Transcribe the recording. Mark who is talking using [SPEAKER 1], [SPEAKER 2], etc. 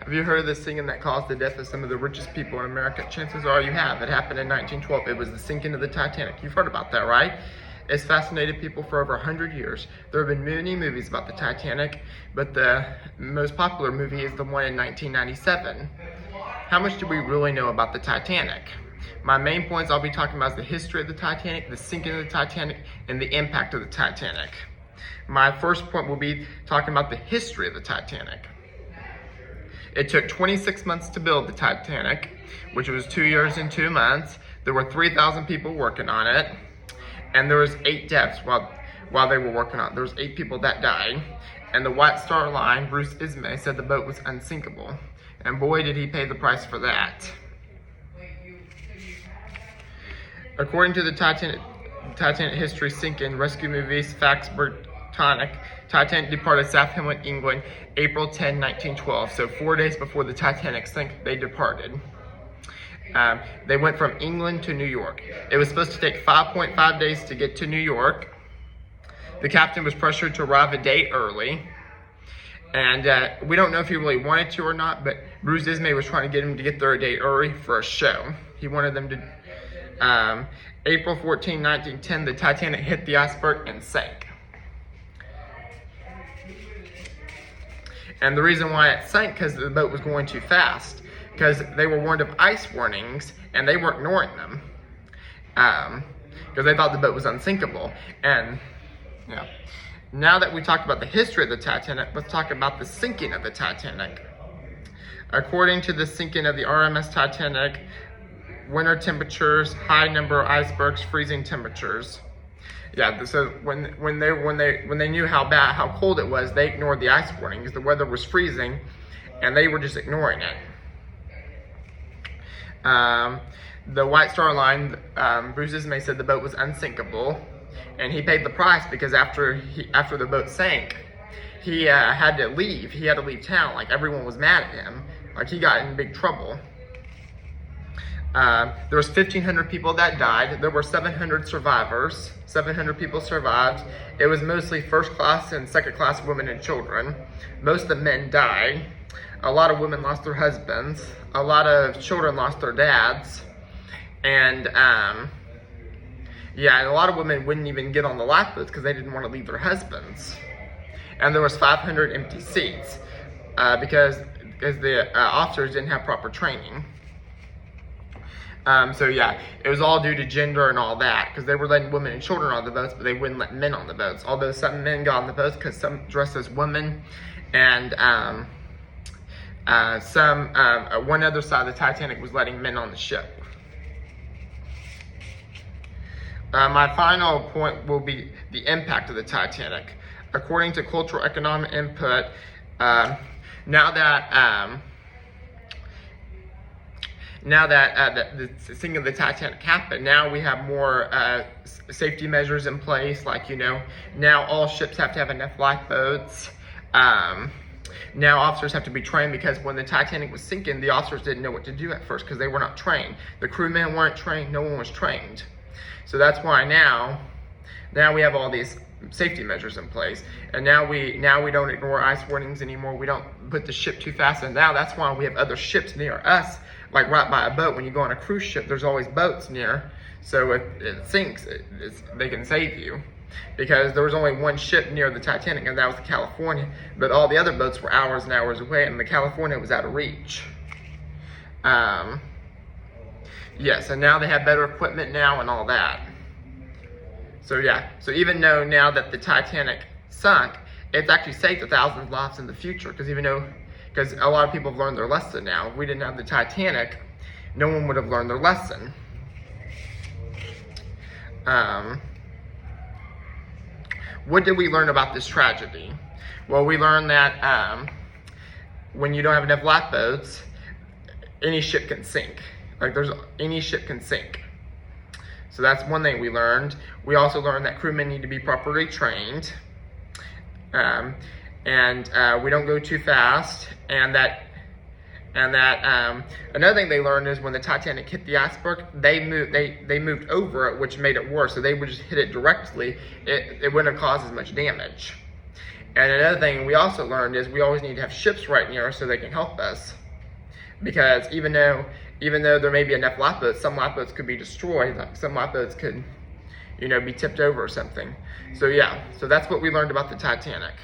[SPEAKER 1] Have you heard of the sinking that caused the death of some of the richest people in America? Chances are you have. It happened in 1912. It was the sinking of the Titanic. You've heard about that, right? It's fascinated people for over 100 years. There have been many movies about the Titanic, but the most popular movie is the one in 1997. How much do we really know about the Titanic? My main points I'll be talking about is the history of the Titanic, the sinking of the Titanic, and the impact of the Titanic. My first point will be talking about the history of the Titanic. It took 26 months to build the Titanic, which was 2 years and 2 months. There were 3,000 people working on it, and there was 8 deaths while they were working on it. There was 8 people that died, and the White Star Line, Bruce Ismay, said the boat was unsinkable, and boy did he pay the price for that. According to the Titanic history sinking rescue movies, Facts Titanic departed Southampton, England, April 10, 1912. So 4 days before the Titanic sank, they departed. They went from England to New York. It was supposed to take 5.5 days to get to New York. The captain was pressured to arrive a day early. And we don't know if he really wanted to or not, but Bruce Ismay was trying to get him to get there a day early for a show. He wanted them to... April 14, 1910, the Titanic hit the iceberg and sank. And the reason why it sank, because the boat was going too fast, because they were warned of ice warnings, and they were ignoring them, because they thought the boat was unsinkable. And yeah, now that we talked about the history of the Titanic, let's talk about the sinking of the Titanic. According to the sinking of the RMS Titanic, winter temperatures, high number of icebergs, freezing temperatures. Yeah, so when they knew how cold it was, they ignored the ice warnings. The weather was freezing, and they were just ignoring it. The White Star Line, Bruce Ismay said the boat was unsinkable, and he paid the price because after the boat sank, he had to leave. He had to leave town. Like, everyone was mad at him. Like, he got in big trouble. There was 1,500 people that died. There were 700 survivors. 700 people survived. It was mostly first class and second class women and children. Most of the men died. A lot of women lost their husbands. A lot of children lost their dads. And yeah, and a lot of women wouldn't even get on the lifeboats because they didn't want to leave their husbands. And there was 500 empty seats because the officers didn't have proper training. So yeah, it was all due to gender and all that, because they were letting women and children on the boats, but they wouldn't let men on the boats. Although some men got on the boats because some dressed as women, and one other side of the Titanic was letting men on the ship. My final point will be the impact of the Titanic. According to cultural economic input, now that the sinking of the Titanic happened, now we have more safety measures in place. Like, now all ships have to have enough lifeboats. Now officers have to be trained, because when the Titanic was sinking, the officers didn't know what to do at first because they were not trained. The crewmen weren't trained. No one was trained. So that's why now we have all these safety measures in place, and now we don't ignore ice warnings anymore. We don't put the ship too fast, and now that's why we have other ships near us. Like right by a boat, when you go on a cruise ship, there's always boats near. So if it sinks, they can save you. Because there was only one ship near the Titanic, and that was the California. But all the other boats were hours and hours away, and the California was out of reach. Yeah, so now they have better equipment now and all that. So yeah, so even though now that the Titanic sunk, it's actually saved 1,000 lives in the future, because a lot of people have learned their lesson now. If we didn't have the Titanic, no one would have learned their lesson. What did we learn about this tragedy? Well, we learned that when you don't have enough lifeboats, any ship can sink. Any ship can sink. So that's one thing we learned. We also learned that crewmen need to be properly trained. And we don't go too fast, and that another thing they learned is when the Titanic hit the iceberg, they moved over it, which made it worse. So they would just hit it directly, it wouldn't have caused as much damage. And another thing we also learned is we always need to have ships right near us so they can help us. Because even though there may be enough lifeboats, some lifeboats could be destroyed. Like some lifeboats could, be tipped over or something. So yeah, so that's what we learned about the Titanic.